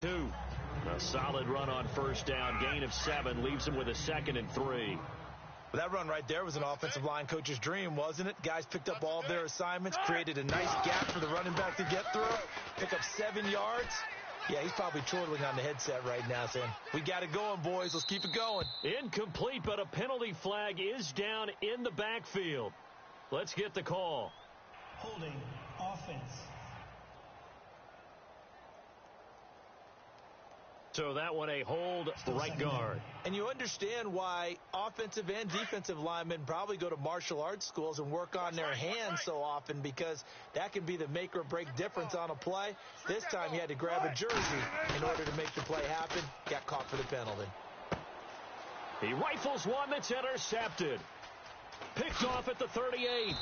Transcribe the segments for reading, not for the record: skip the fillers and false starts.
2. A solid run on first down. Gain of 7 leaves him with a 2nd and 3. That run right there was an offensive line coach's dream, wasn't it? Guys picked up all of their assignments, created a nice gap for the running back to get through, pick up 7 yards. Yeah, he's probably chortling on the headset right now saying, we got it going, boys. Let's keep it going. Incomplete, but a penalty flag is down in the backfield. Let's get the call. Holding offense. So that one a hold right guard. And you understand why offensive and defensive linemen probably go to martial arts schools and work on their hands so often, because that can be the make or break difference on a play. This time he had to grab a jersey in order to make the play happen. Got caught for the penalty. He rifles one that's intercepted. Picked off at the 38.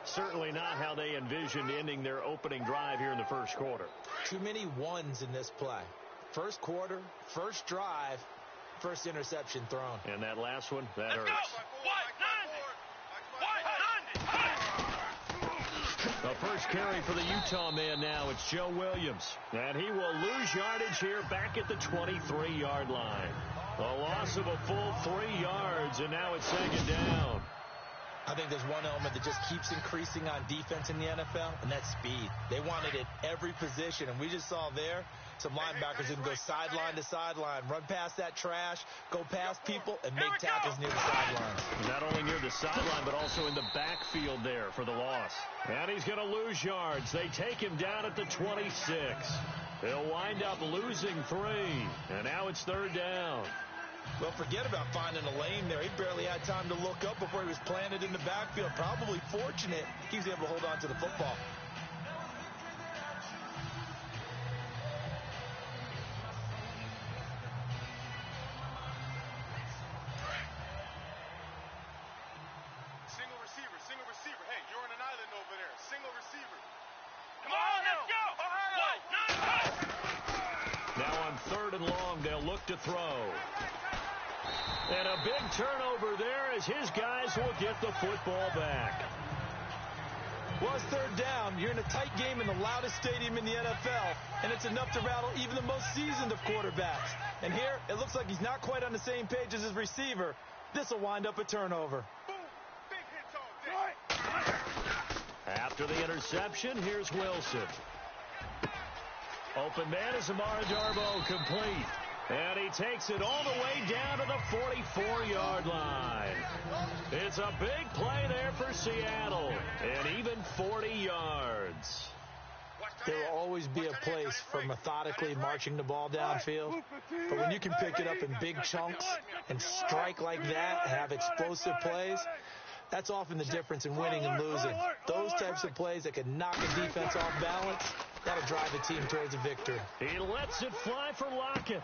Certainly not how they envisioned ending their opening drive here in the first quarter. Too many ones in this play. First quarter, first drive, first interception thrown. And that last one, that hurts. The first carry for the Utah man now. It's Joe Williams. And he will lose yardage here back at the 23-yard line. A loss of a full 3 yards, and now it's 2nd down. I think there's one element that just keeps increasing on defense in the NFL, and that's speed. They want it at every position, and we just saw there some linebackers who can go sideline to sideline, run past that trash, go past people, and make tackles near the sidelines. Not only near the sideline, but also in the backfield there for the loss. And he's going to lose yards. They take him down at the 26. He'll wind up losing 3, and now it's 3rd down. Well, forget about finding a lane there. He barely had time to look up before he was planted in the backfield. Probably fortunate he was able to hold on to the football. Single receiver. Hey, you're on an island over there. Single receiver. Come on, let's go. Now on 3rd and long, they'll look to throw. And a big turnover there as his guys will get the football back. Well, it's 3rd down. You're in a tight game in the loudest stadium in the NFL, and it's enough to rattle even the most seasoned of quarterbacks. And here, it looks like he's not quite on the same page as his receiver. This will wind up a turnover. Boom. Big hits all day. After the interception, here's Wilson. Open man is Amara Darboh, complete. And he takes it all the way down to the 44-yard line. It's a big play there for Seattle. And even 40 yards. There will always be a place for methodically marching the ball downfield. But when you can pick it up in big chunks and strike like that and have explosive plays, that's often the difference in winning and losing. Those types of plays that can knock a defense off balance, that'll drive a team towards a victory. He lets it fly for Lockett.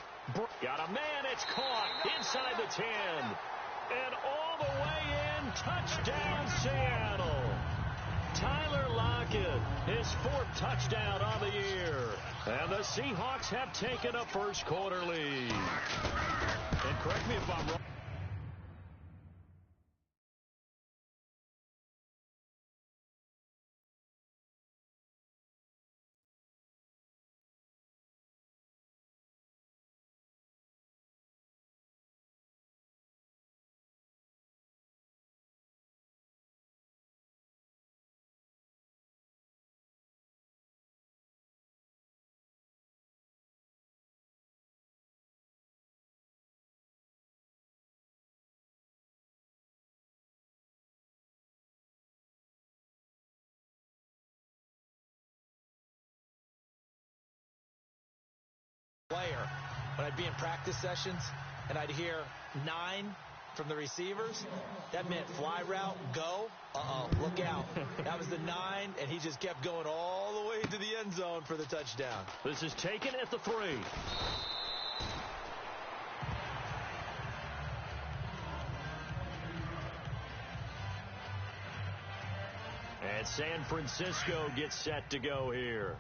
Got a man, it's caught inside the 10. And all the way in, touchdown Seattle. Tyler Lockett, his 4th touchdown on the year. And the Seahawks have taken a first quarter lead. And correct me if I'm wrong. Player, when I'd be in practice sessions and I'd hear 9 from the receivers, that meant fly route, go, look out. That was the 9, and he just kept going all the way to the end zone for the touchdown. This is taken at the 3. And San Francisco gets set to go here.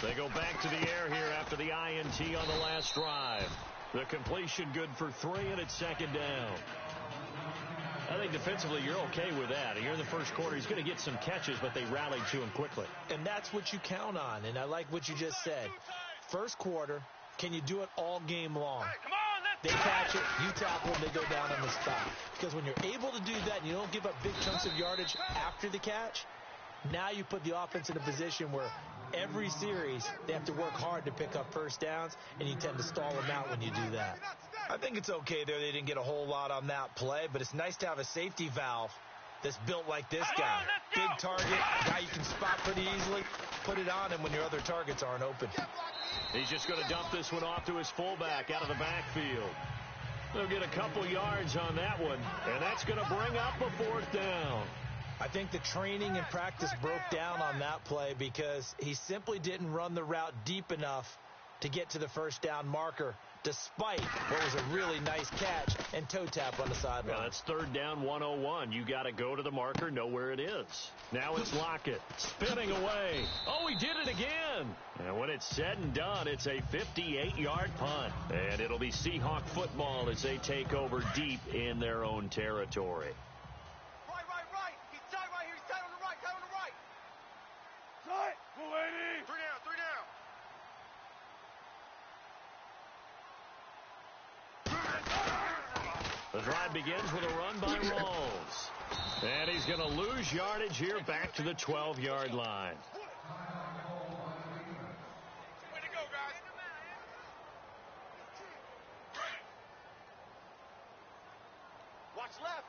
They go back to the air here after the INT on the last drive. The completion good for 3, and it's second down. I think defensively you're okay with that. Here in the first quarter, he's going to get some catches, but they rallied to him quickly. And that's what you count on, and I like what you just said. First quarter, can you do it all game long? Hey, come on, let's They catch it, you tackle them, they go down on the spot. Because when you're able to do that and you don't give up big chunks of yardage after the catch, now you put the offense in a position where every series they have to work hard to pick up first downs, and you tend to stall them out when you do that. I think it's okay there. They didn't get a whole lot on that play, but it's nice to have a safety valve that's built like this guy. Big target, guy you can spot pretty easily. Put it on him when your other targets aren't open. He's just going to dump this one off to his fullback out of the backfield. They'll get a couple yards on that one, and that's going to bring up a 4th down. I think the training and practice broke down on that play because he simply didn't run the route deep enough to get to the first down marker, despite what was a really nice catch and toe tap on the sideline. Well, that's 3rd down 101. You got to go to the marker, know where it is. Now it's Lockett spinning away. Oh, he did it again. And when it's said and done, it's a 58-yard punt. And it'll be Seahawk football as they take over deep in their own territory. Right. He's tight right here. He's tight on the right. Tight. 280. 3 down. The drive begins with a run by Rawls. And he's going to lose yardage here back to the 12-yard line. Way to go, guys. Watch left.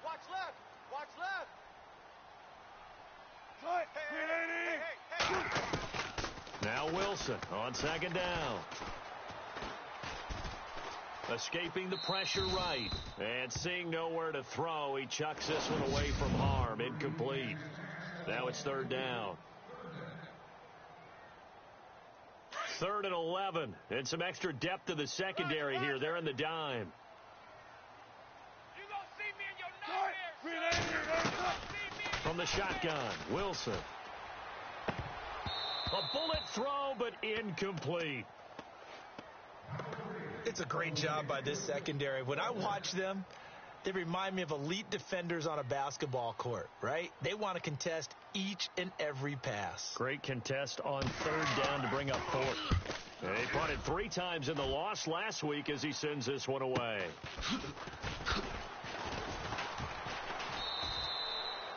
Hey. Now Wilson on 2nd down. Escaping the pressure right. And seeing nowhere to throw, he chucks this one away from harm. Incomplete. Now it's 3rd down. 3rd and 11. And some extra depth to the secondary here. They're in the dime. You gonna see me in your nightmares. From the shotgun, Wilson. A bullet throw, but incomplete. It's a great job by this secondary. When I watch them, they remind me of elite defenders on a basketball court, right? They want to contest each and every pass. Great contest on 3rd down to bring up 4th. They punted 3 times in the loss last week as he sends this one away.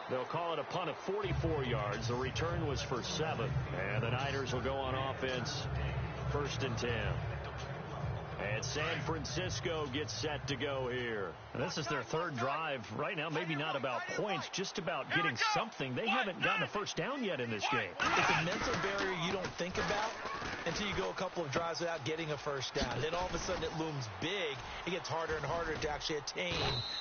They'll call it a punt of 44 yards. The return was for 7. And the Niners will go on offense 1st and 10. And San Francisco gets set to go here. And this is their 3rd drive right now. Maybe not about points, just about getting something. They haven't gotten a first down yet in this game. It's a mental barrier you don't think about until you go a couple of drives without getting a first down. Then all of a sudden it looms big. It gets harder and harder to actually attain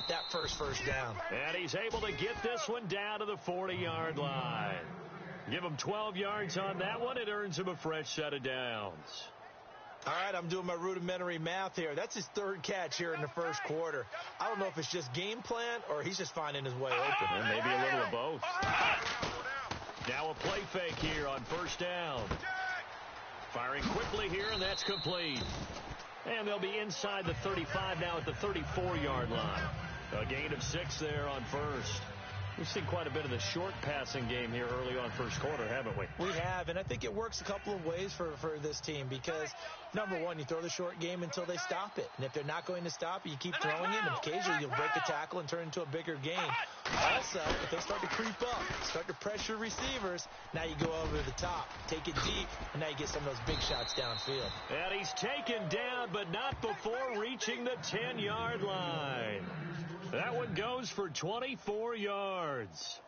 that first down. And he's able to get this one down to the 40-yard line. Give him 12 yards on that one. It earns him a fresh set of downs. All right, I'm doing my rudimentary math here. That's his 3rd catch here in the first quarter. I don't know if it's just game plan or he's just finding his way open. And maybe a little of both. Now a play fake here on 1st down. Firing quickly here, and that's complete. And they'll be inside the 35 now at the 34-yard line. A gain of 6 there on 1st. We've seen quite a bit of the short passing game here early on 1st quarter, haven't we? We have, and I think it works a couple of ways for this team because, number one, you throw the short game until they stop it. And if they're not going to stop it, you keep throwing it, and occasionally you'll break a tackle and turn it into a bigger game. Also, if they start to creep up, start to pressure receivers, now you go over the top, take it deep, and now you get some of those big shots downfield. And he's taken down, but not before reaching the 10-yard line. That one goes for 24 yards.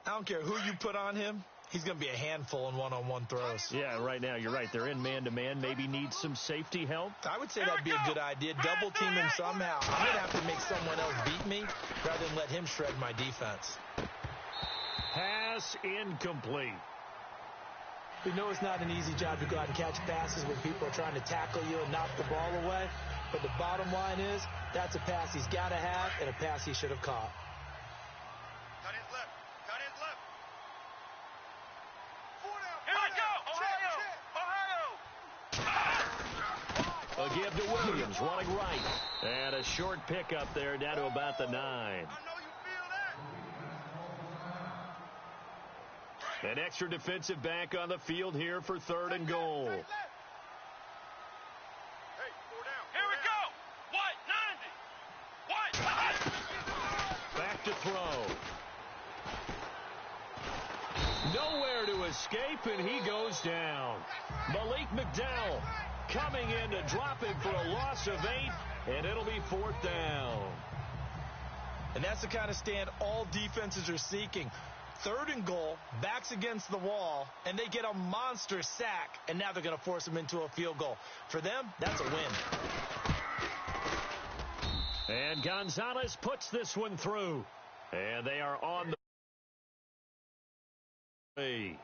I don't care who you put on him. He's going to be a handful in one-on-one throws. Yeah, right now, you're right. They're in man-to-man. Maybe needs some safety help. I would say that'd be a good idea. Double team him somehow. I'm going to have to make someone else beat me rather than let him shred my defense. Pass incomplete. We know it's not an easy job to go out and catch passes when people are trying to tackle you and knock the ball away. But the bottom line is, that's a pass he's got to have and a pass he should have caught. Cut his left. Here we go. Ohio. A give to Williams, running right. And a short pickup there down to about the 9. I know you feel that. An extra defensive back on the field here for 3rd and goal. Hey, 4 down. Here we go. White, 90. White. Back to throw. Nowhere to escape, and he goes down. Malik McDowell coming in to drop him for a loss of 8, and it'll be 4th down. And that's the kind of stand all defenses are seeking. 3rd and goal, backs against the wall, and they get a monster sack, and now they're going to force them into a field goal. For them, that's a win. And Gonzalez puts this one through, and they are on the way.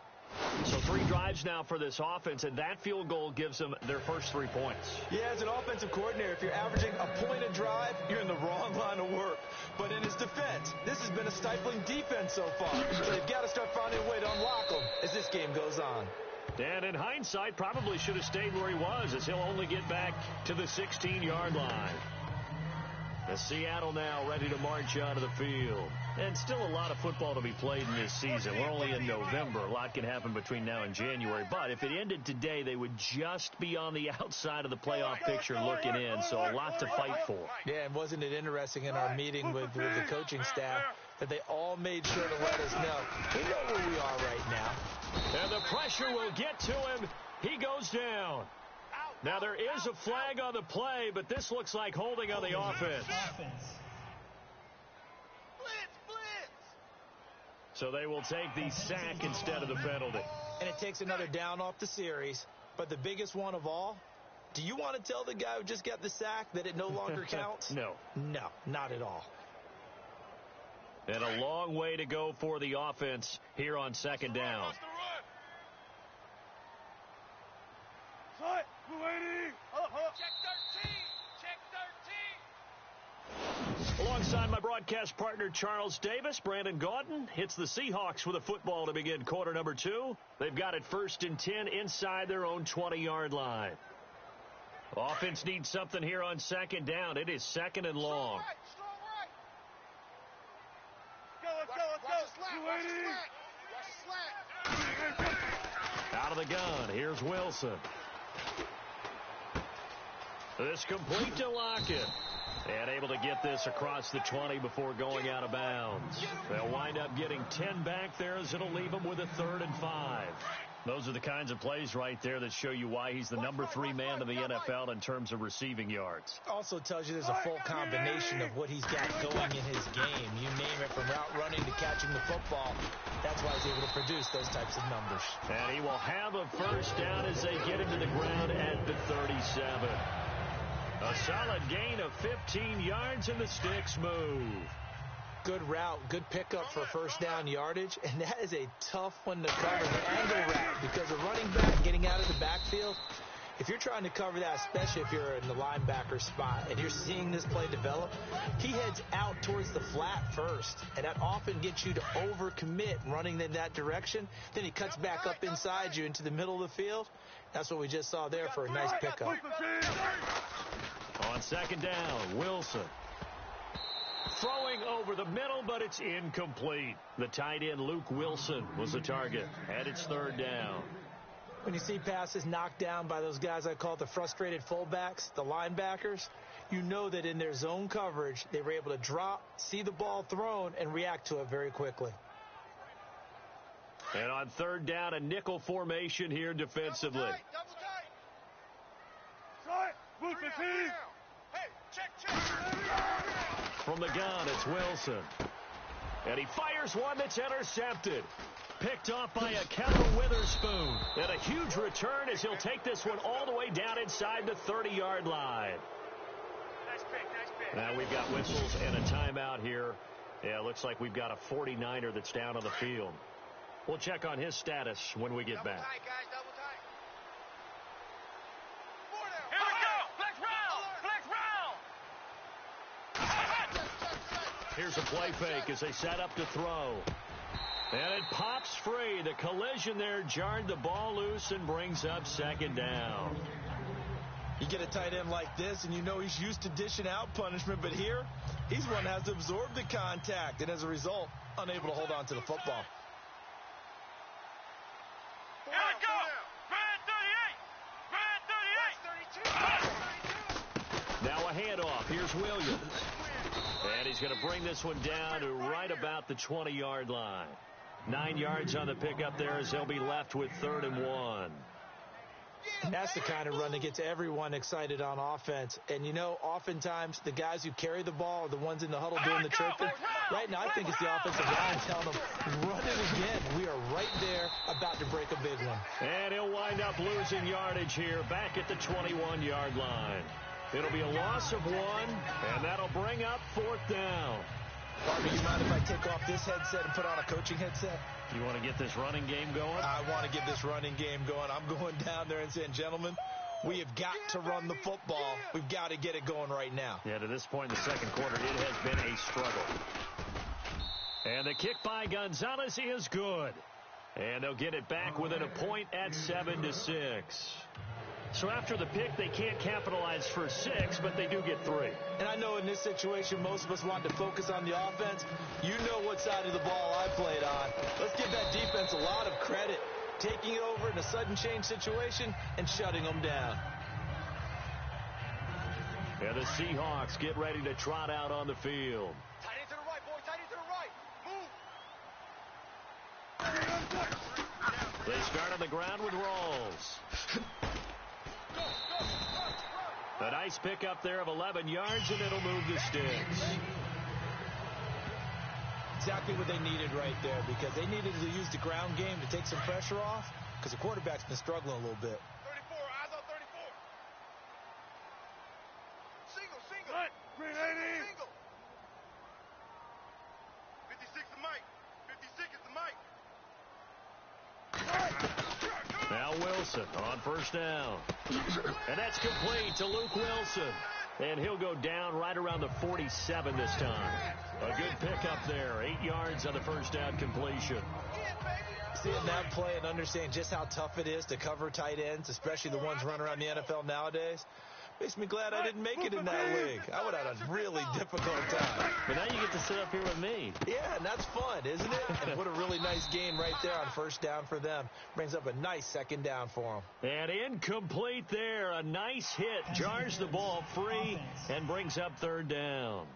So 3 drives now for this offense, and that field goal gives them their first 3 points. Yeah, as an offensive coordinator, if you're averaging a point a drive, you're in the wrong line of work. But in his defense, this has been a stifling defense so far. So they've got to start finding a way to unlock them as this game goes on. And in hindsight, probably should have stayed where he was, as he'll only get back to the 16-yard line. As Seattle now ready to march onto the field. And still a lot of football to be played in this season. We're only in November. A lot can happen between now and January. But if it ended today, they would just be on the outside of the playoff picture looking in. So a lot to fight for. Yeah, and wasn't it interesting in our meeting with the coaching staff that they all made sure to let us know, we know where we are right now. And the pressure will get to him. He goes down. Now, there is a flag on the play, but this looks like holding on the offense. So they will take the sack instead of the penalty. And it takes another down off the series. But the biggest one of all, do you want to tell the guy who just got the sack that it no longer counts? No. No, not at all. And a long way to go for the offense here on 2nd down. Check 13. Alongside my broadcast partner, Charles Davis, Brandon Gaudin hits the Seahawks with a football to begin quarter number 2. They've got it 1st and 10 inside their own 20-yard line. Offense needs something here on 2nd down. It is 2nd and long. Strong right. Let's go. Watch the slant. Out of the gun, here's Wilson. This complete to Lockett. And able to get this across the 20 before going out of bounds. They'll wind up getting 10 back there as it'll leave them with a 3rd and 5. Those are the kinds of plays right there that show you why he's the number 3 man in the NFL in terms of receiving yards. Also tells you there's a full combination of what he's got going in his game. You name it, from route running to catching the football. That's why he's able to produce those types of numbers. And he will have a 1st down as they get him to the ground at the 37. A solid gain of 15 yards, and the sticks move. Good route, good pickup for 1st down yardage, and that is a tough one to cover, the angle route, because a running back getting out of the backfield, if you're trying to cover that, especially if you're in the linebacker spot and you're seeing this play develop, he heads out towards the flat first, and that often gets you to overcommit running in that direction. Then he cuts back up inside you into the middle of the field. That's what we just saw there for a nice pickup. On 2nd down, Wilson. Throwing over the middle, but it's incomplete. The tight end, Luke Wilson, was the target, and it's 3rd down. When you see passes knocked down by those guys I call the frustrated fullbacks, the linebackers, you know that in their zone coverage, they were able to drop, see the ball thrown, and react to it very quickly. And on 3rd down, a nickel formation here defensively. Double tight. Hey, check. From the gun, it's Wilson. And he fires one that's intercepted. Picked off by a Keller Witherspoon. And a huge return as he'll take this one all the way down inside the 30-yard line. Nice pick. Now we've got whistles and a timeout here. Yeah, it looks like we've got a 49er that's down on the field. We'll check on his status when we get back. Double tight, guys, double tight. Here's a play fake as they set up to throw. And it pops free. The collision there jarred the ball loose and brings up 2nd down. You get a tight end like this, and you know he's used to dishing out punishment, but here, he's one that has to absorb the contact, and as a result, unable to hold on to the football. Here we go! Red 38! Red 32! Now a handoff. Here's Williams. And he's going to bring this one down to right about the 20-yard line. 9 yards on the pickup there as they'll be left with 3rd and 1. And that's the kind of run that gets everyone excited on offense. And, you know, oftentimes the guys who carry the ball are the ones in the huddle doing the chirping. Right now, I think it's the offensive line telling them, run it again. We are right there about to break a big one. And he'll wind up losing yardage here back at the 21-yard line. It'll be a loss of 1, and that'll bring up 4th down. Barbie, you mind if I take off this headset and put on a coaching headset? You want to get this running game going? I want to get this running game going. I'm going down there and saying, gentlemen, we have got to run the football. We've got to get it going right now. Yeah, to this point in the second quarter, it has been a struggle. And the kick by Gonzalez is good. And they'll get it back within a point at 7-6. So after the pick, they can't capitalize for 6, but they do get 3. And I know in this situation, most of us want to focus on the offense. You know what side of the ball I played on. Let's give that defense a lot of credit. Taking it over in a sudden change situation and shutting them down. And the Seahawks get ready to trot out on the field. Tight end to the right, boy. Tight end to the right. Move. They start on the ground with Rawls. A nice pickup there of 11 yards, and it'll move the sticks. Exactly what they needed right there, because they needed to use the ground game to take some pressure off, because the quarterback's been struggling a little bit. 34, eyes on 34. Single. Right. Green 80. Single. 56 is Mike. 56 is the Mike. Now Wilson on first down. And that's complete to Luke Wilson. And he'll go down right around the 47 this time. A good pickup there. 8 yards on the first down completion. Seeing that play and understanding just how tough it is to cover tight ends, especially the ones running around the NFL nowadays, makes me glad I didn't make it in that league. I would have had a really difficult time. But now you get to sit up here with me. Yeah, and that's fun, isn't it? And what a really nice game right there on first down for them. Brings up a nice second down for them. And incomplete there. A nice hit. Jars the ball free and brings up 3rd down.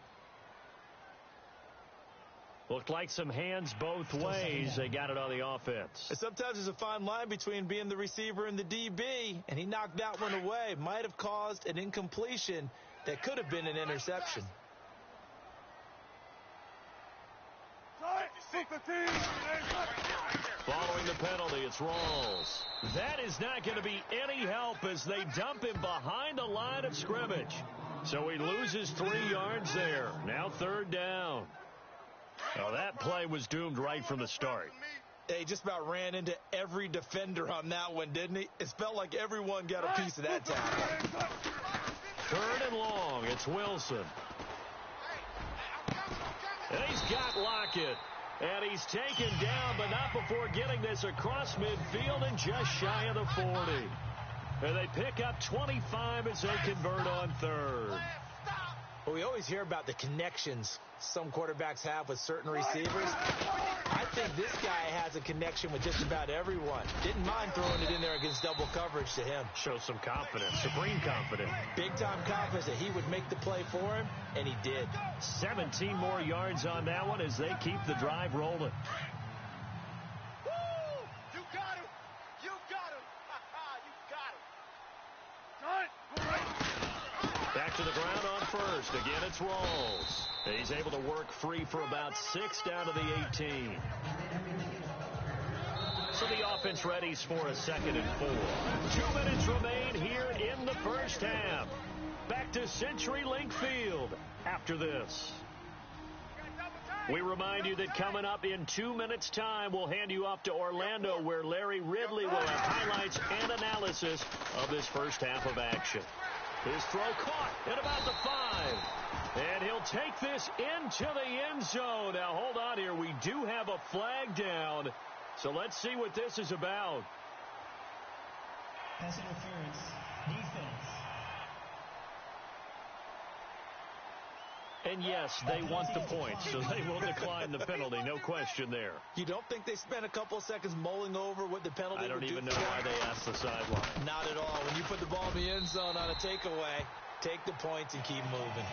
Looked like some hands both ways. They got it on the offense. And sometimes there's a fine line between being the receiver and the DB, and he knocked that one away. Might have caused an incompletion that could have been an interception. Following the penalty, it's Rawls. That is not going to be any help as they dump him behind the line of scrimmage. So he loses 3 yards there. Now 3rd down. Now that play was doomed right from the start. He just about ran into every defender on that one, didn't he? It felt like everyone got a piece of that tackle. 3rd and long. It's Wilson. And he's got Lockett. And he's taken down, but not before getting this across midfield and just shy of the 40. And they pick up 25 as they convert on 3rd. Well, we always hear about the connections some quarterbacks have with certain receivers. I think this guy has a connection with just about everyone. Didn't mind throwing it in there against double coverage to him. Shows some confidence, supreme confidence. Big-time confidence that he would make the play for him, and he did. 17 more yards on that one as they keep the drive rolling. Woo! You got him. You got him. You got him. Back to the ground on first. Again, it's Rawls. He's able to work free for about 6 down to the 18. So the offense readies for a 2nd and 4. 2 minutes remain here in the first half. Back to CenturyLink Field after this. We remind you that coming up in 2 minutes' time, we'll hand you off to Orlando, where Larry Ridley will have highlights and analysis of this first half of action. His throw caught at about the 5. And he'll take this into the end zone. Now, hold on here. We do have a flag down. So let's see what this is about. Pass interference. Defense. And yes, they want the points, so they will decline the penalty. No question there. You don't think they spent a couple of seconds mulling over what the penalty I don't would even do know for why them? they asked the sideline. Not at all. When you put the ball in the end zone on a takeaway, take the points and keep moving.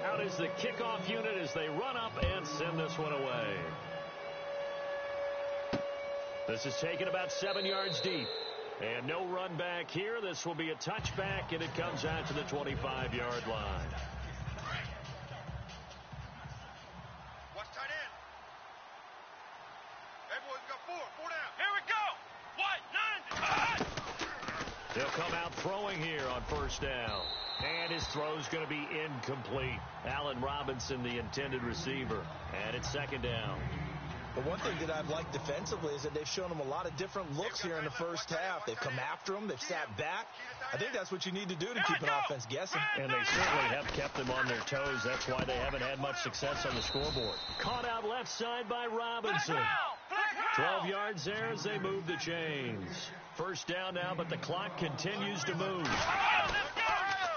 Out is the kickoff unit as they run up and send this one away. This is taken about 7 yards deep. And no run back here. This will be a touchback, and it comes out to the 25-yard line. Watch tight end. Hey, boys, got four down. Here we go. 190. He'll come out throwing here on first down. And his throw's going to be incomplete. Allen Robinson, the intended receiver. And it's second down. But one thing that I've liked defensively is that they've shown them a lot of different looks here in the first half. They've come after them. They've sat back. I think that's what you need to do to keep an offense guessing. And they certainly have kept them on their toes. That's why they haven't had much success on the scoreboard. Caught out left side by Robinson. 12 yards there as they move the chains. First down now, but the clock continues to move.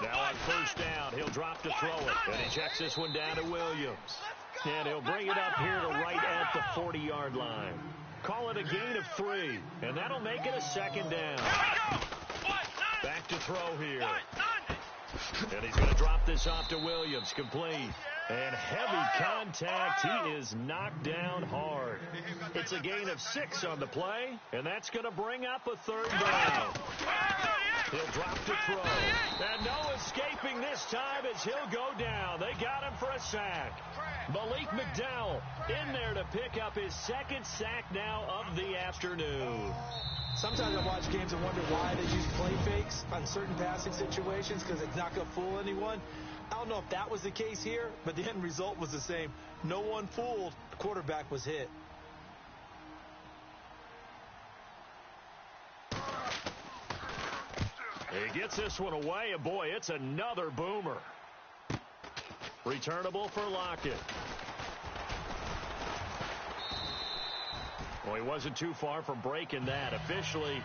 Now on first down, he'll drop to throw it. And he checks this one down to Williams. And he'll bring it up here to right at the 40-yard line. Call it a gain of 3, and that'll make it a second down. Back to throw here. And he's going to drop this off to Williams, complete. And heavy contact. He is knocked down hard. It's a gain of 6 on the play, and that's going to bring up a third down. He'll drop to throw. And no escaping this time as he'll go down. They got him for a sack. Malik McDowell in there to pick up his second sack now of the afternoon. Sometimes I watch games and wonder why they use play fakes on certain passing situations because it's not going to fool anyone. I don't know if that was the case here, but the end result was the same. No one fooled. The quarterback was hit. He gets this one away, and boy, it's another boomer. Returnable for Lockett. Well, he wasn't too far from breaking that. Officially,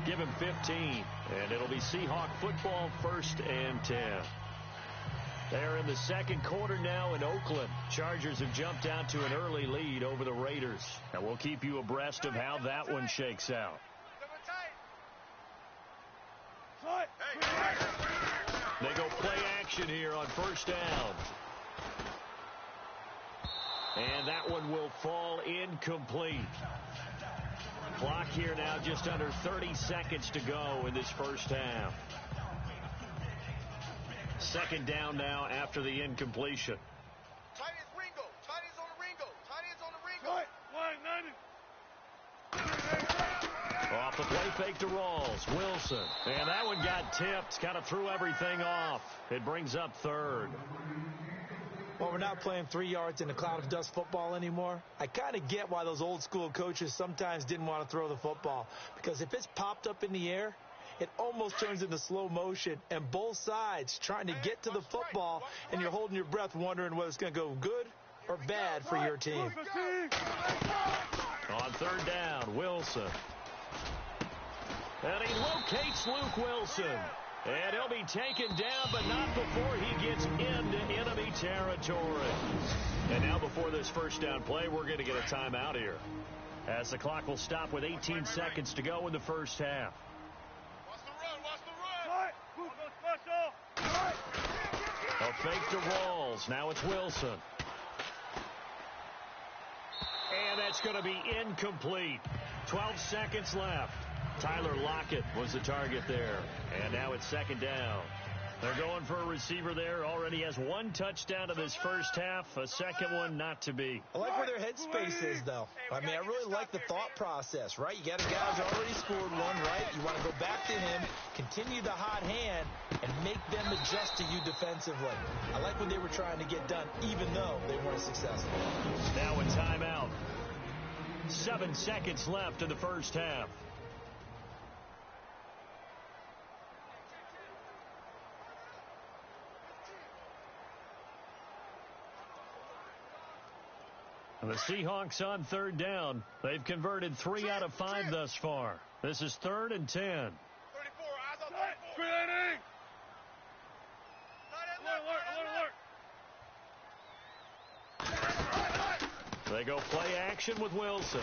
give him 15, and it'll be Seahawk football, 1st and 10. They're in the second quarter now in Oakland. Chargers have jumped out to an early lead over the Raiders. And we'll keep you abreast of how that one shakes out. They go play action here on first down. And that one will fall incomplete. Clock here now just under 30 seconds to go in this first half. Second down now after the incompletion. Tight ends Ringo. Tight ends on the Ringo. Tight ends on the Ringo. Off the play fake to Rawls. Wilson. And that one got tipped. Kind of threw everything off. It brings up third. Well, we're not playing 3 yards in a cloud of dust football anymore. I kind of get why those old school coaches sometimes didn't want to throw the football. Because if it's popped up in the air, it almost turns into slow motion. And both sides trying to get to the football, and you're holding your breath wondering whether it's going to go good or bad for your team. On third down, Wilson. And he locates Luke Wilson. And he'll be taken down, but not before he gets into enemy territory. And now before this first down play, we're going to get a timeout here, as the clock will stop with 18 seconds to go in the first half. A fake to Rawls. Now it's Wilson. And that's going to be incomplete. 12 seconds left. Tyler Lockett was the target there. And now it's second down. They're going for a receiver there. Already has 1 touchdown in this first half. A second one not to be. I like where their headspace is, though. I mean, I really like the thought process, right? You got a guy who's already scored one, right? You want to go back to him, continue the hot hand, and make them adjust to you defensively. I like what they were trying to get done, even though they weren't successful. Now a timeout. 7 seconds left in the first half. And the Seahawks on third down. They've converted 3 out of 5 thus far. This is 3rd and 10. 34, eyes on 34. Screening. Alert. They go play action with Wilson.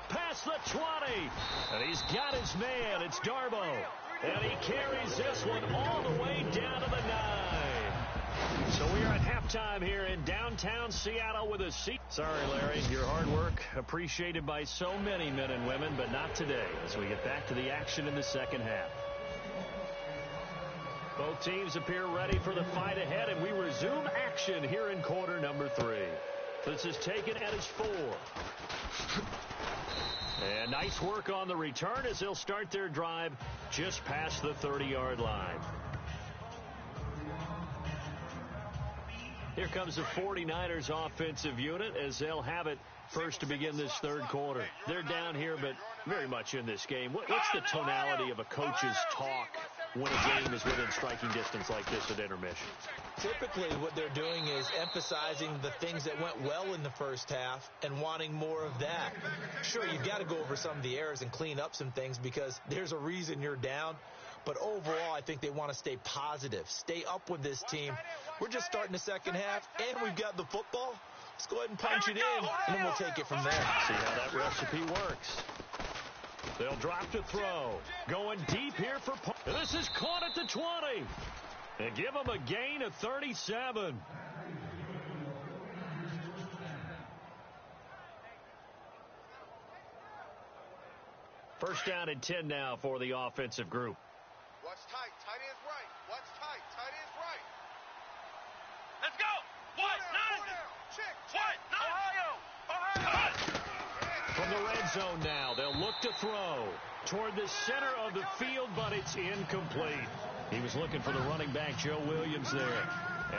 Past the 20. And he's got his man. It's Darbo. And he carries this one all the way down to the 9. So we are at halftime here in downtown Seattle with a seat. Sorry, Larry, your hard work appreciated by so many men and women, but not today as we get back to the action in the second half. Both teams appear ready for the fight ahead, and we resume action here in quarter number 3. This is taken at his 4. And nice work on the return as they'll start their drive just past the 30-yard line. Here comes the 49ers offensive unit as they'll have it first to begin this third quarter. They're down here, but very much in this game. What's the tonality of a coach's talk when a game is within striking distance like this at intermission? Typically, what they're doing is emphasizing the things that went well in the first half and wanting more of that. Sure, you've got to go over some of the errors and clean up some things because there's a reason you're down. But overall, I think they want to stay positive, stay up with this team. We're just starting the second half, and we've got the football. Let's go ahead and punch it in, and then we'll take it from there. See how that recipe works. They'll drop to throw. Going deep here for and this is caught at the 20. And give them a gain of 37. First down and 10 now for the offensive group. Watch tight. Tight end's right. Watch tight. Tight end's right. Let's go. What? Check. Ohio. From the red zone now, they'll look to throw toward the center of the field, but it's incomplete. He was looking for the running back, Joe Williams, there.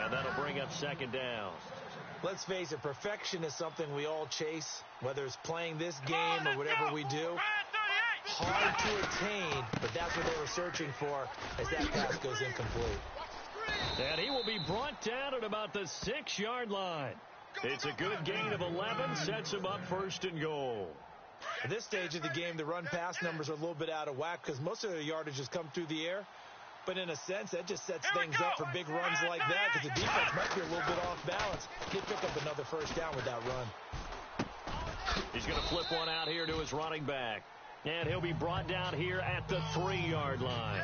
And that'll bring up second down. Let's face it, perfection is something we all chase, whether it's playing this game or whatever we do. Hard to attain, but that's what they were searching for as that pass goes incomplete. And he will be brought down at about the 6-yard line. It's a good gain of 11, sets him up first and goal. At this stage of the game, the run-pass numbers are a little bit out of whack because most of their yardage has come through the air. But in a sense, that just sets things up for big runs like that because the defense might be a little bit off balance. They pick up another first down with that run. He's going to flip one out here to his running back. And he'll be brought down here at the 3-yard line.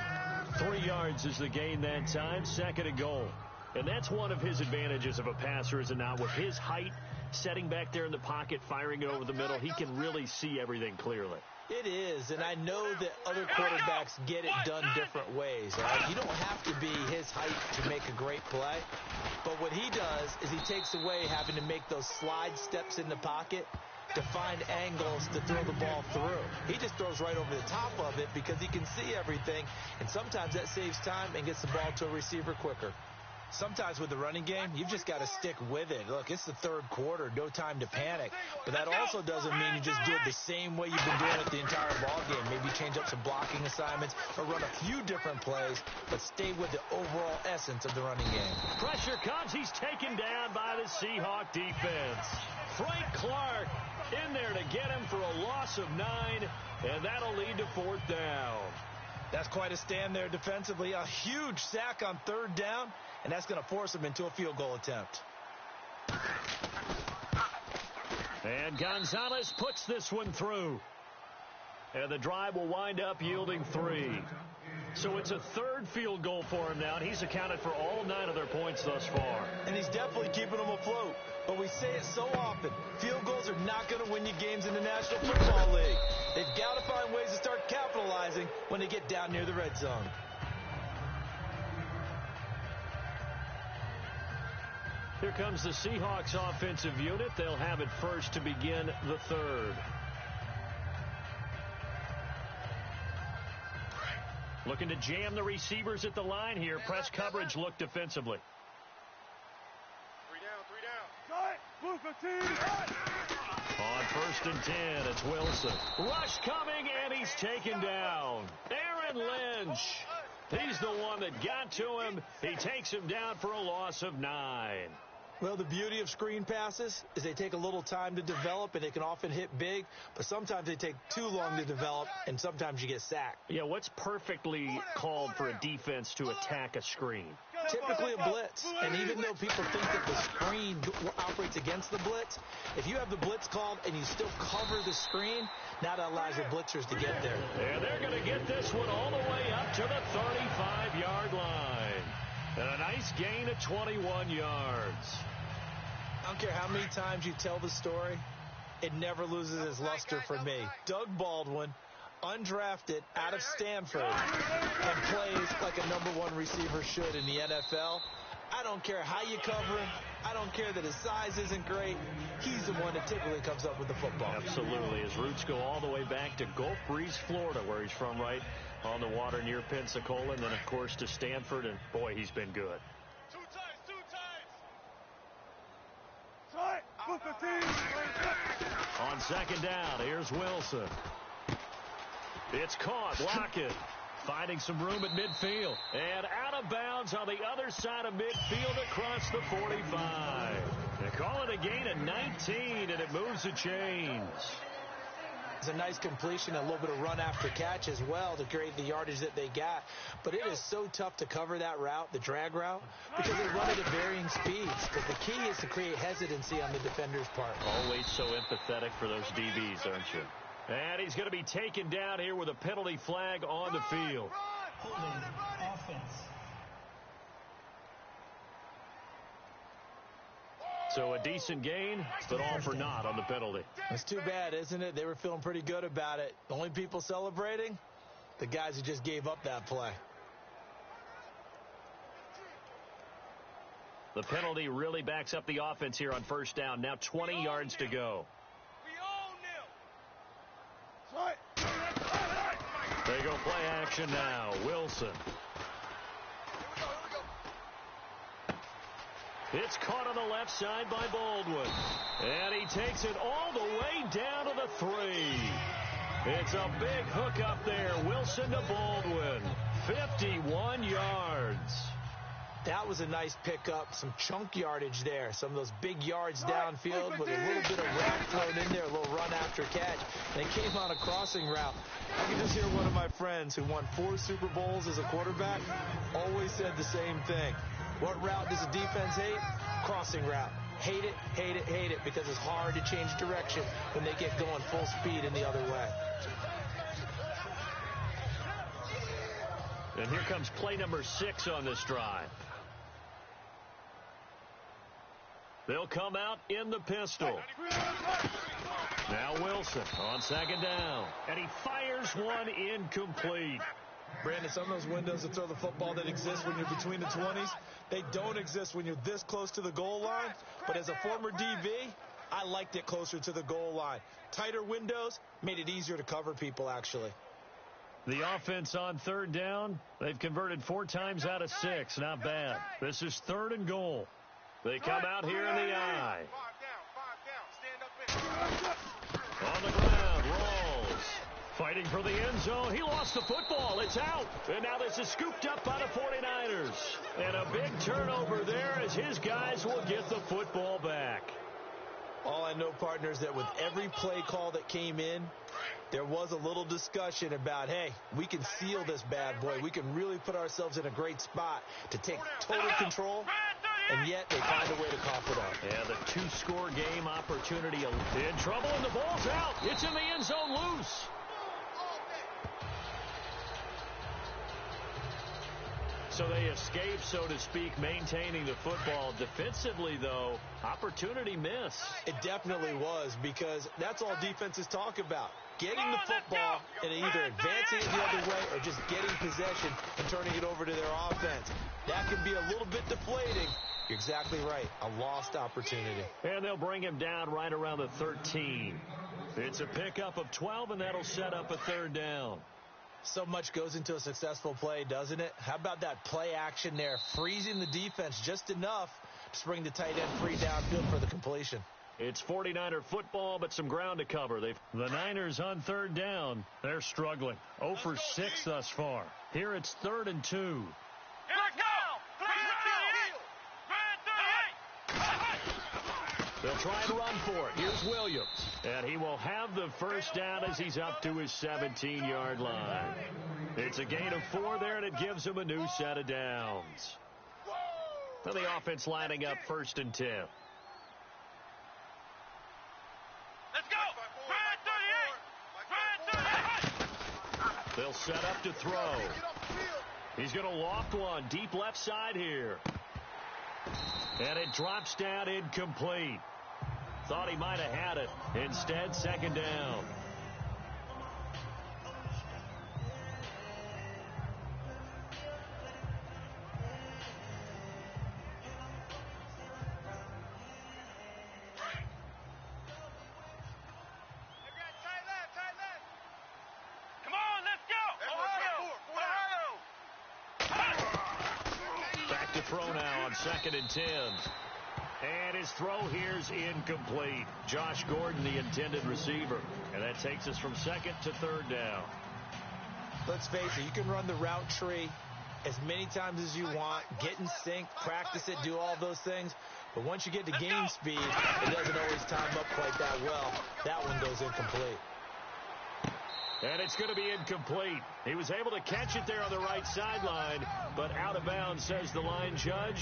3 yards is the gain that time, second and goal. And that's one of his advantages of a passer, is it not? With his height, setting back there in the pocket, firing it over the middle, he can really see everything clearly. It is, and I know that other quarterbacks get it done different ways. Right? You don't have to be his height to make a great play. But what he does is he takes away having to make those slide steps in the pocket to find angles to throw the ball through. He just throws right over the top of it because he can see everything, and sometimes that saves time and gets the ball to a receiver quicker. Sometimes with the running game, you've just got to stick with it. Look, it's the third quarter, no time to panic. But that also doesn't mean you just do it the same way you've been doing it the entire ball game. Maybe change up some blocking assignments or run a few different plays, but stay with the overall essence of the running game. Pressure comes. He's taken down by the Seahawk defense. Frank Clark in there to get him for a loss of 9, and that'll lead to fourth down. That's quite a stand there defensively. A huge sack on third down, and that's going to force him into a field goal attempt. And Gonzalez puts this one through. And the drive will wind up yielding 3. So it's a third field goal for him now, and he's accounted for all 9 of their points thus far. And he's definitely keeping them afloat. But we say it so often, field goals are not going to win you games in the National Football League. They've got to find ways to start capitalizing when they get down near the red zone. Here comes the Seahawks offensive unit. They'll have it first to begin the third. Looking to jam the receivers at the line here. Press coverage look defensively. 3 down. On first and 10, it's Wilson. Rush coming, and he's taken down. Aaron Lynch. He's the one that got to him. He takes him down for a loss of 9. Well, the beauty of screen passes is they take a little time to develop, and they can often hit big, but sometimes they take too long to develop, and sometimes you get sacked. Yeah, what's perfectly called for a defense to attack a screen? Typically a blitz, and even though people think that the screen operates against the blitz, if you have the blitz called and you still cover the screen, now that allows your blitzers to get there. And they're going to get this one all the way up to the 35-yard line. And a nice gain of 21 yards. I don't care how many times you tell the story, it never loses its luster for me. Doug Baldwin, undrafted out of Stanford, and plays like a #1 receiver should in the NFL. I don't care how you cover him. I don't care that his size isn't great. He's the one that typically comes up with the football. Absolutely. His roots go all the way back to Gulf Breeze, Florida, where he's from, right on the water near Pensacola, and then, of course, to Stanford, and, boy, he's been good. Two times. On second down, here's Wilson. It's caught. Lockett finding some room at midfield. And out of bounds on the other side of midfield across the 45. They call it a gain of 19, and it moves the chains. It's a nice completion, a little bit of run after catch as well to create the yardage that they got. But it is so tough to cover that route, the drag route, because they run it at varying speeds. But the key is to create hesitancy on the defender's part. Always so empathetic for those DBs, aren't you? And he's going to be taken down here with a penalty flag on the field. Holding offense. So a decent gain, but all for naught on the penalty. It's too bad, isn't it? They were feeling pretty good about it. The only people celebrating, the guys who just gave up that play. The penalty really backs up the offense here on first down. Now 20 yards to go. They go play action now. Wilson. It's caught on the left side by Baldwin. And he takes it all the way down to the 3. It's a big hook up there. Wilson to Baldwin. 51 yards. That was a nice pickup, some chunk yardage there. Some of those big yards downfield with a little bit of rack thrown in there, a little run after catch. And it came on a crossing route. I can just hear one of my friends who won 4 Super Bowls as a quarterback always said the same thing. What route does a defense hate? Crossing route. Hate it, hate it, hate it, because it's hard to change direction when they get going full speed in the other way. And here comes play number 6 on this drive. They'll come out in the pistol. Now Wilson on second down. And he fires one incomplete. Brandon, some of those windows to throw the football that exist when you're between the 20s, they don't exist when you're this close to the goal line. But as a former DB, I liked it closer to the goal line. Tighter windows made it easier to cover people, actually. The offense on third down, they've converted 4 times out of 6. Not bad. This is 3rd and goal. They come out here in the eye. 5 down. Stand up. On the ground, Rawls. Fighting for the end zone. He lost the football. It's out. And now this is scooped up by the 49ers. And a big turnover there as his guys will get the football back. All I know, partners, that with every play call that came in, there was a little discussion about, hey, we can seal this bad boy. We can really put ourselves in a great spot to take total control, and yet they find a way to cough it up. Yeah, the 2-score game opportunity in trouble, and the ball's out. It's in the end zone loose. So they escape, so to speak, maintaining the football. Defensively, though, opportunity miss. It definitely was, because that's all defenses talk about. Getting the football and either advancing it the other way or just getting possession and turning it over to their offense. That can be a little bit deflating. You're exactly right. A lost opportunity. And they'll bring him down right around the 13. It's a pickup of 12, and that'll set up a 3rd down. So much goes into a successful play, doesn't it? How about that play action there, freezing the defense just enough to bring the tight end free downfield for the completion. It's 49er football, but some ground to cover. The Niners on 3rd down. They're struggling. 0 for 6 thus far. Here it's 3rd and 2. Here we go! 3-38! They'll try and run for it. Here's Williams. And he will have the first down as he's up to his 17-yard line. It's a gain of 4 there, and it gives him a new set of downs. So the offense lining up 1st and 10. Let's go! They'll set up to throw. He's going to loft one deep left side here. And it drops down incomplete. Thought he might have had it. Instead, 2nd down. Come on, let's go! Ohio! Back to throw now on 2nd and 10. And his throw here's incomplete. Josh Gordon, the intended receiver. And that takes us from 2nd to 3rd down. Let's face it, you can run the route tree as many times as you want, get in sync, practice it, do all those things. But once you get to game speed, it doesn't always time up quite that well. That one goes incomplete. And it's going to be incomplete. He was able to catch it there on the right sideline, but out of bounds, says the line judge.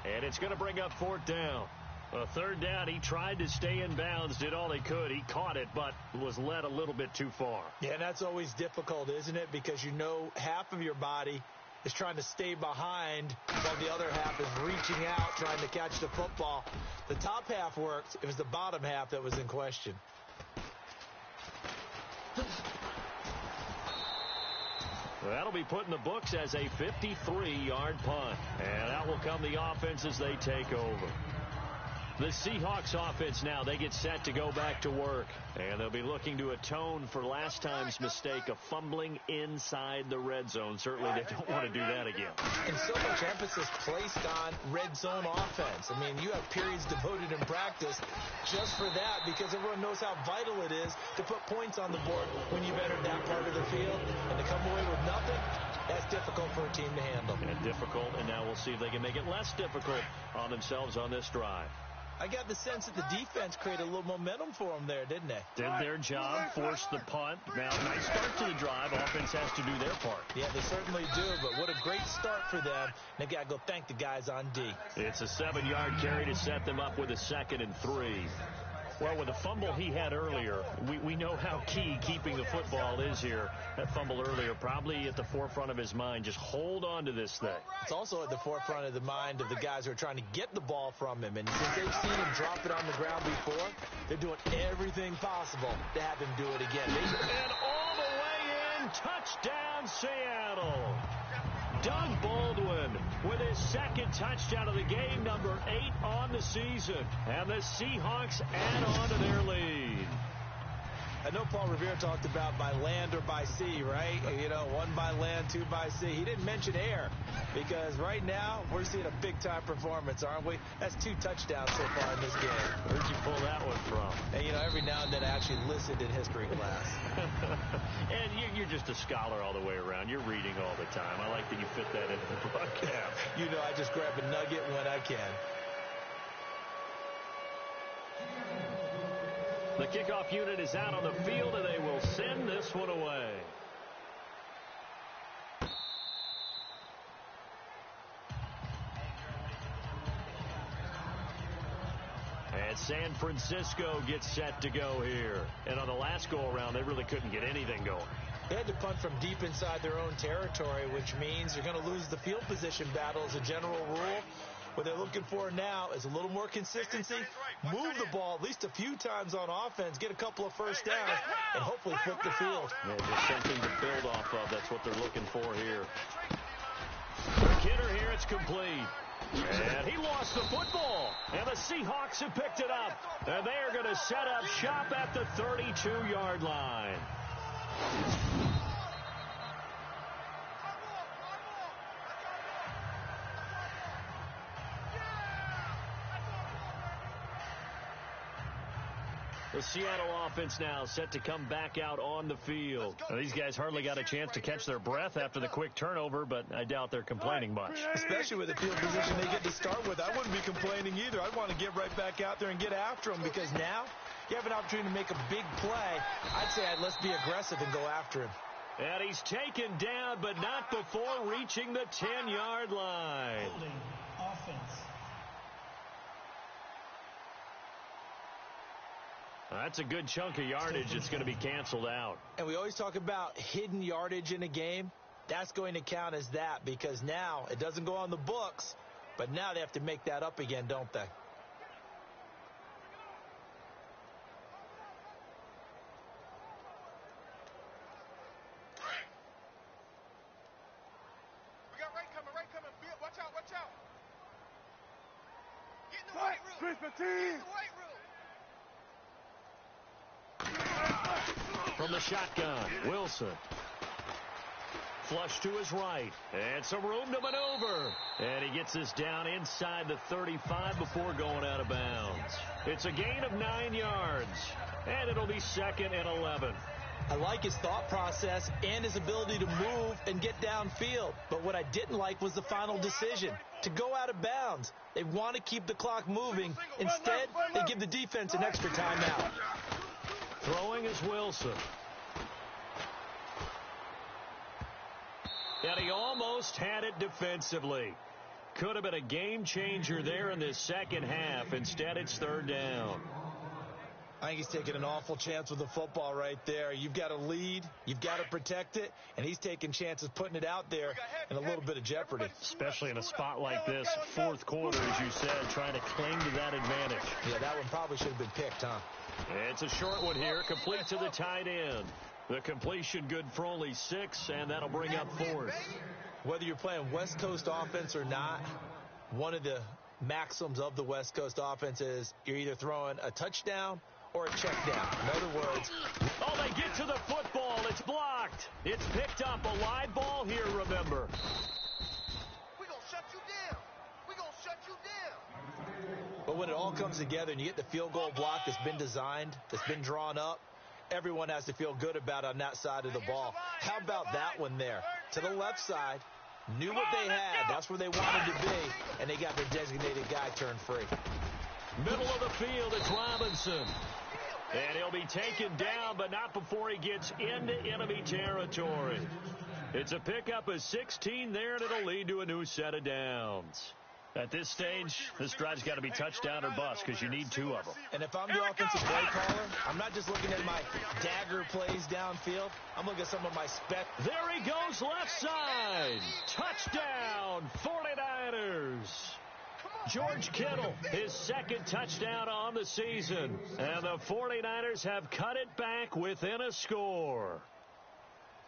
And it's going to bring up 4th down. A 3rd down, he tried to stay in bounds, did all he could. He caught it, but was led a little bit too far. Yeah, and that's always difficult, isn't it? Because you know half of your body is trying to stay behind while the other half is reaching out, trying to catch the football. The top half worked. It was the bottom half that was in question. That'll be put in the books as a 53-yard punt. And out will come the offense as they take over. The Seahawks offense now, they get set to go back to work. And they'll be looking to atone for last time's mistake of fumbling inside the red zone. Certainly they don't want to do that again. And so much emphasis placed on red zone offense. I mean, you have periods devoted in practice just for that because everyone knows how vital it is to put points on the board when you've entered that part of the field. And to come away with nothing, that's difficult for a team to handle. And difficult, and now we'll see if they can make it less difficult on themselves on this drive. I got the sense that the defense created a little momentum for them there, didn't they? Did their job, forced the punt. Now, nice start to the drive. Offense has to do their part. Yeah, they certainly do, but what a great start for them. They got to go thank the guys on D. It's a 7-yard carry to set them up with a 2nd and 3. Well, with the fumble he had earlier, we know how key keeping the football is here. That fumble earlier probably at the forefront of his mind. Just hold on to this thing. It's also at the forefront of the mind of the guys who are trying to get the ball from him. And since they've seen him drop it on the ground before, they're doing everything possible to have him do it again. And all the way in, touchdown Seattle. Doug Baldwin with his 2nd touchdown of the game, number 8 on the season. And the Seahawks add on to their lead. I know Paul Revere talked about by land or by sea, right? You know, 1 by land, 2 by sea. He didn't mention air because right now we're seeing a big-time performance, aren't we? That's 2 touchdowns so far in this game. Where'd you pull that one from? And, you know, every now and then I actually listened in history class. And you're just a scholar all the way around. You're reading all the time. I like that you fit that into the broadcast. You know, I just grab a nugget when I can. The kickoff unit is out on the field, and they will send this one away. And San Francisco gets set to go here. And on the last go-around, they really couldn't get anything going. They had to punt from deep inside their own territory, which means they're going to lose the field position battle as a general rule. What they're looking for now is a little more consistency, move the ball at least a few times on offense, get a couple of first downs, and hopefully flip the field. Yeah, just something to build off of. That's what they're looking for here. For Kidder here, it's complete. And he lost the football. And the Seahawks have picked it up. And they are going to set up shop at the 32-yard line. The Seattle offense now set to come back out on the field. Now, these guys hardly got a chance to catch their breath after the quick turnover, but I doubt they're complaining much. Especially with the field position they get to start with. I wouldn't be complaining either. I'd want to get right back out there and get after them, because now you have an opportunity to make a big play. I'd say let's be aggressive and go after him. And he's taken down, but not before reaching the 10-yard line. Holding offense. That's a good chunk of yardage. It's going to be canceled out. And we always talk about hidden yardage in a game. That's going to count as that, because now it doesn't go on the books, but now they have to make that up again, don't they? We got right coming. Watch out. Get in the weight room. Get in the weight room. From the shotgun, Wilson. Flush to his right. And some room to maneuver. And he gets this down inside the 35 before going out of bounds. It's a gain of 9 yards. And it'll be 2nd and 11. I like his thought process and his ability to move and get downfield. But what I didn't like was the final decision, to go out of bounds. They want to keep the clock moving. Instead, they give the defense an extra timeout. Throwing is Wilson. And he almost had it defensively. Could have been a game changer there in this second half. Instead, it's 3rd down. I think he's taking an awful chance with the football right there. You've got to lead, you've got to protect it, and he's taking chances putting it out there in a little bit of jeopardy. Especially in a spot like this, 4th quarter, as you said, trying to cling to that advantage. Yeah, that one probably should have been picked, huh? It's a short one here, complete to the tight end. The completion good for only 6, and that'll bring up 4th. Whether you're playing West Coast offense or not, one of the maxims of the West Coast offense is you're either throwing a touchdown or a check down. In other words, oh, they get to the football. It's blocked. It's picked up. A live ball here, remember. We're going to shut you down. But when it all comes together and you get the field goal block that's been designed, that's been drawn up, everyone has to feel good about on that side of the ball. How about that one there? To the left side, knew what they had. That's where they wanted to be, and they got their designated guy turned free. Middle of the field, it's Robinson. And he'll be taken down, but not before he gets into enemy territory. It's a pickup of 16 there, and it'll lead to a new set of downs. At this stage, this drive's got to be touchdown or bust, because you need 2 of them. And if I'm the offensive play caller, I'm not just looking at my dagger plays downfield. I'm looking at some of my spec. There he goes, left side. Touchdown, 49ers. George Kittle, his 2nd touchdown on the season. And the 49ers have cut it back within a score.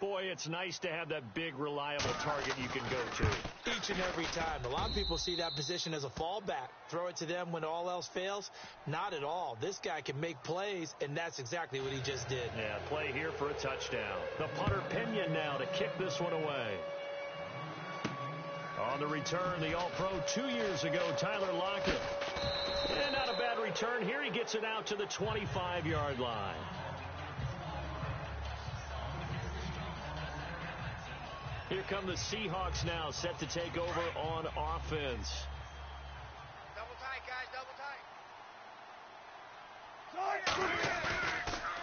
Boy, it's nice to have that big, reliable target you can go to. Each and every time. A lot of people see that position as a fallback. Throw it to them when all else fails. Not at all. This guy can make plays, and that's exactly what he just did. Yeah, play here for a touchdown. The punter Pinion now to kick this one away. On the return, the All-Pro 2 years ago, Tyler Lockett. And not a bad return here. He gets it out to the 25-yard line. Here come the Seahawks now, set to take over on offense. Double tight, guys, double tight.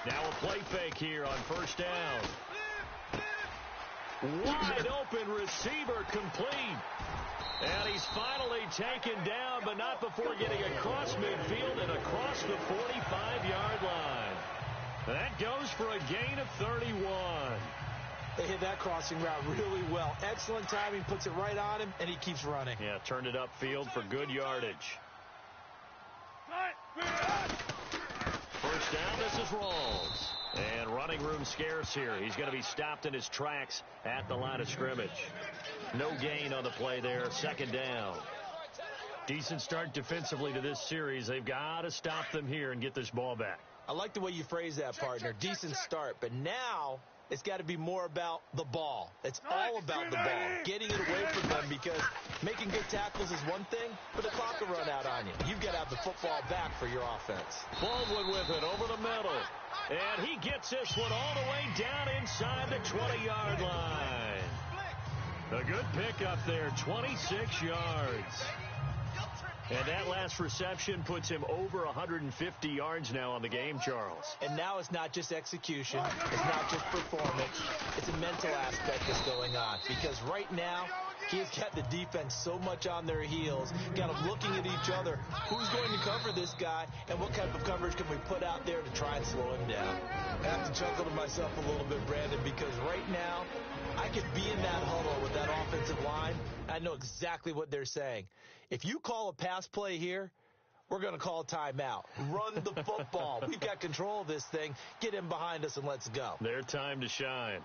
Now a play fake here on 1st down. Wide open receiver complete. And he's finally taken down, but not before getting across midfield and across the 45-yard line. That goes for a gain of 31. They hit that crossing route really well. Excellent timing, puts it right on him, and he keeps running. Yeah, turned it upfield for good yardage. 1st down, this is Rawls. And running room scarce here. He's going to be stopped in his tracks at the line of scrimmage. No gain on the play there. 2nd down. Decent start defensively to this series. They've got to stop them here and get this ball back. I like the way you phrase that, partner. Decent start. But now It's got to be more about the ball. It's all about the ball, getting it away from them, because making good tackles is one thing, but the clock will run out on you. You've got to have the football back for your offense. Baldwin with it over the middle. And he gets this one all the way down inside the 20-yard line. A good pickup there, 26 yards. And that last reception puts him over 150 yards now on the game, Charles. And now it's not just execution. It's not just performance. It's a mental aspect that's going on. Because right now, he's got the defense so much on their heels, got them looking at each other. Who's going to cover this guy, and what type of coverage can we put out there to try and slow him down? I have to chuckle to myself a little bit, Brandon, because right now, I could be in that huddle with that offensive line. I know exactly what they're saying. If you call a pass play here, we're going to call timeout. Run the football. We've got control of this thing. Get him behind us and let's go. Their time to shine.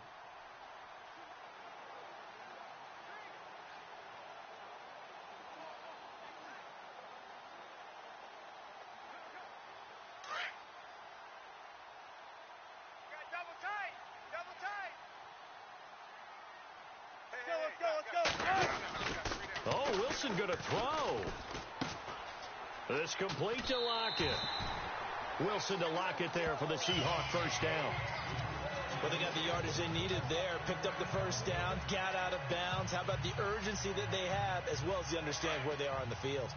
Oh, Wilson going to throw. This complete to Lockett. Wilson to Lockett there for the Seahawk first down. Well, they got the yardage they needed there. Picked up the first down. Got out of bounds. How about the urgency that they have, as well as the understand where they are on the field?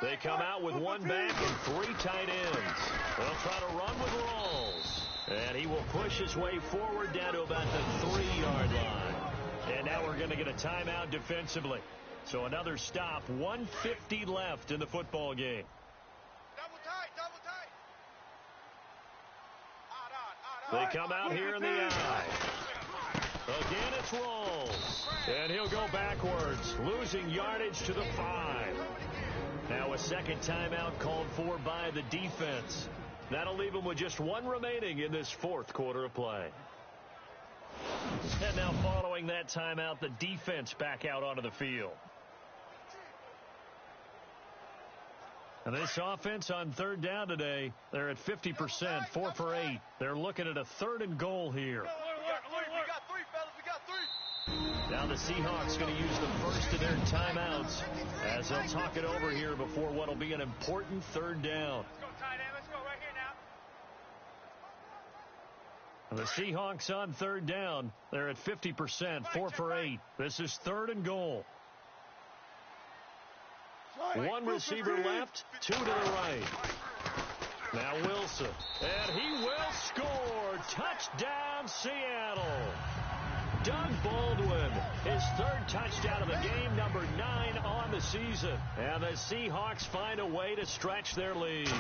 They come out with one back and 3 tight ends. They'll try to run with Rawls. And he will push his way forward down to about the 3-yard line. And now we're going to get a timeout defensively. So another stop, 1:50 left in the football game. Double tight. They come out here in the eye. Again, it's Rawls. And he'll go backwards, losing yardage to the 5. Now a second timeout called for by the defense. That'll leave them with just one remaining in this fourth quarter of play. And now following that timeout, the defense back out onto the field. And this offense on third down today, they're at 50%, 4 for 8. They're looking at a 3rd and goal here. We got 3, fellas. We got 3. Now the Seahawks going to use the first of their timeouts as they'll talk it over here before what will be an important 3rd down. Let's go, tight end. Let's go right here now. The Seahawks on 3rd down. They're at 50%, 4 for 8. This is 3rd and goal. One receiver left, 2 to the right. Now Wilson, and he will score. Touchdown, Seattle. Doug Baldwin, his 3rd touchdown of the game, number 9 on the season. And the Seahawks find a way to stretch their lead.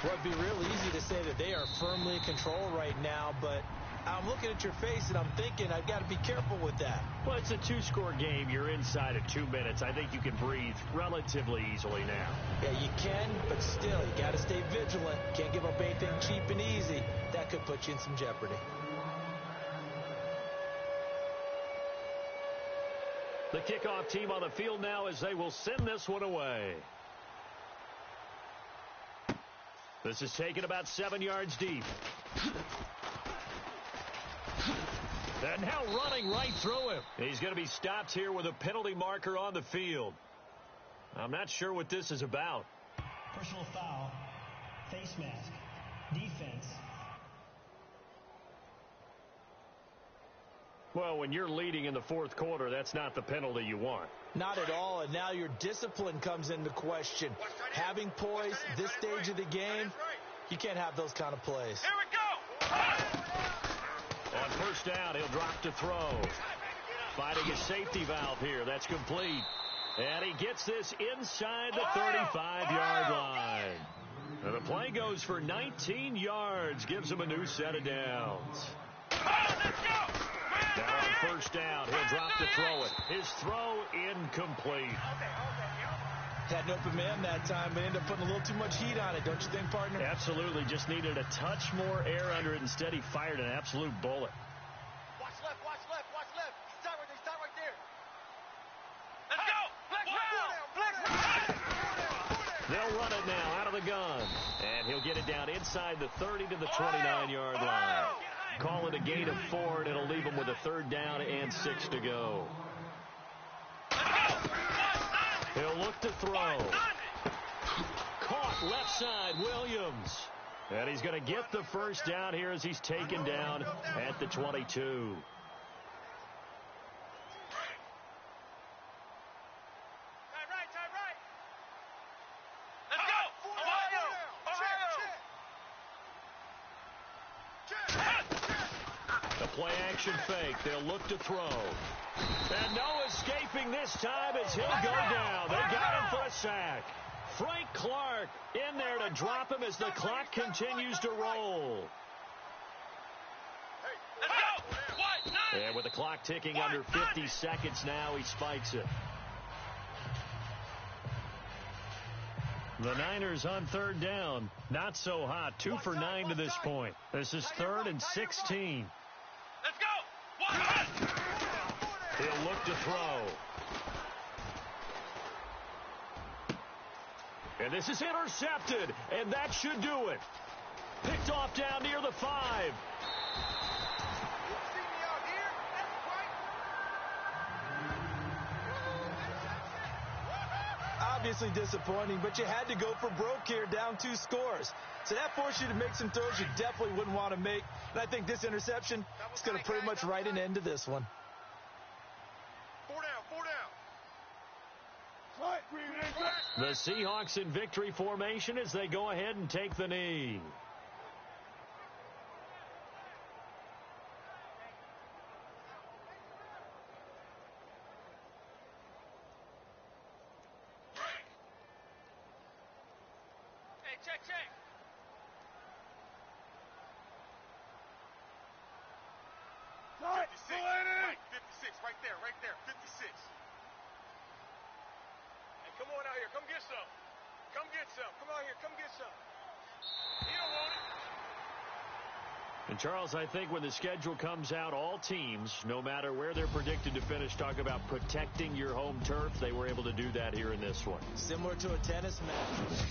Well, it'd be real easy to say that they are firmly in control right now, but I'm looking at your face and I'm thinking I've got to be careful with that. Well, it's a 2-score game. You're inside of 2 minutes. I think you can breathe relatively easily now. Yeah, you can, but still, you got to stay vigilant. Can't give up anything cheap and easy. That could put you in some jeopardy. The kickoff team on the field now as they will send this one away. This is taken about 7 yards deep. And now running right through him. He's going to be stopped here with a penalty marker on the field. I'm not sure what this is about. Personal foul, face mask, defense. Well, when you're leading in the fourth quarter, that's not the penalty you want. Not at all, and now your discipline comes into question. Having poise this stage of the game, you can't have those kind of plays. Here we go. On first down, he'll drop to throw. Finding a safety valve here. That's complete. And he gets this inside the 35-yard line. And the play goes for 19 yards. Gives him a new set of downs. Let's go. Now on first down, he'll drop to throw it. His throw incomplete. Had an open man that time, but ended up putting a little too much heat on it, don't you think, partner? Absolutely. Just needed a touch more air under it. Instead, he fired an absolute bullet. Watch left, watch left, watch left. Stop right there. Let's go. Flex route. They'll run it now out of the gun. And he'll get it down inside the 30 to the 29-yard line. Call it a gain of 4, and it'll leave them with a 3rd down and 6 to go. He'll look to throw. Caught left side, Williams. And he's going to get the 1st down here as he's taken down at the 22. Play-action fake. They'll look to throw. And no escaping this time as he'll go down. They got him for a sack. Frank Clark in there to drop him as the clock continues to roll. And with the clock ticking under 50 seconds now, he spikes it. The Niners on 3rd down. Not so hot. 2 for 9 to this point. This is 3rd and 16. Let's go! He'll look to throw. And this is intercepted, and that should do it. Picked off down near the 5. Obviously disappointing, but you had to go for broke here, down 2 scores. So that forced you to make some throws you definitely wouldn't want to make. And I think this interception is going to pretty much write an end to this one. 4 down. The Seahawks in victory formation as they go ahead and take the knee. Check. Mike, 56, right there, 56. Hey, come on out here, come get some. Come out here, come get some. He don't want it. And, Charles, I think when the schedule comes out, all teams, no matter where they're predicted to finish, talk about protecting your home turf. They were able to do that here in this one. Similar to a tennis match.